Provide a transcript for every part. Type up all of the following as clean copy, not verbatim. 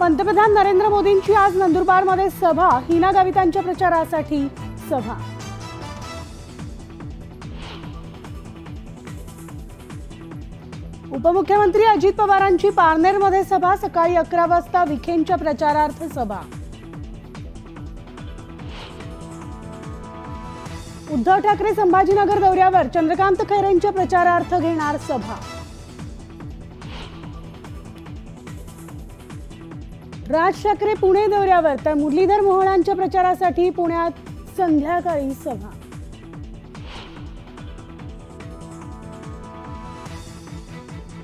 पंतप्रधान नरेंद्र मोदींची आज नंदुरबारमध्ये सभा, हिना गावितांच्या प्रचारासाठी सभा। उपमुख्यमंत्री अजित पवारांची पारनेरमध्ये सभा, सकाळी 11 वाजता विखेंच्या प्रचारार्थ सभा। उद्धव ठाकरे संभाजीनगर दौऱ्यावर, चंद्रकांत खैरेंच्या प्रचारार्थ घेणार सभा। राज ठाकरे पुणे दौऱ्यावर, तर मुरलीधर मोहोळांच्या प्रचारासाठी पुण्यात संध्याकाळी सभा।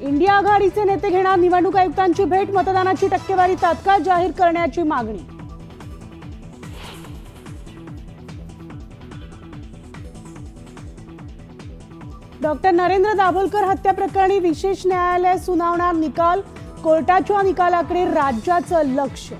इंडिया आघाडीचे नेते घेणार निवडणूक आयुक्तांची भेट, मतदानाची टक्केवारी तात्काळ जाहीर करण्याची मागणी। डॉक्टर नरेंद्र दाभोलकर हत्या प्रकरणी विशेष न्यायालय सुनावणार निकाल, कोर्टाच्या निकालाकडे राज्याचं लक्ष।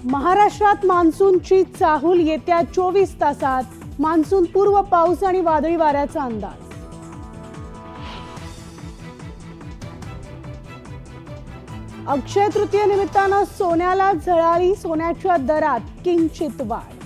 महाराष्ट्रात मान्सूनची चाहूल, येत्या 24 तासात मान्सून पूर्व पाऊस आणि वादळी वाऱ्याचा अंदाज। अक्षय तृतीय निमित्तानं सोन्याला झळाळी, सोन्याच्या दरात किंचित वाढ।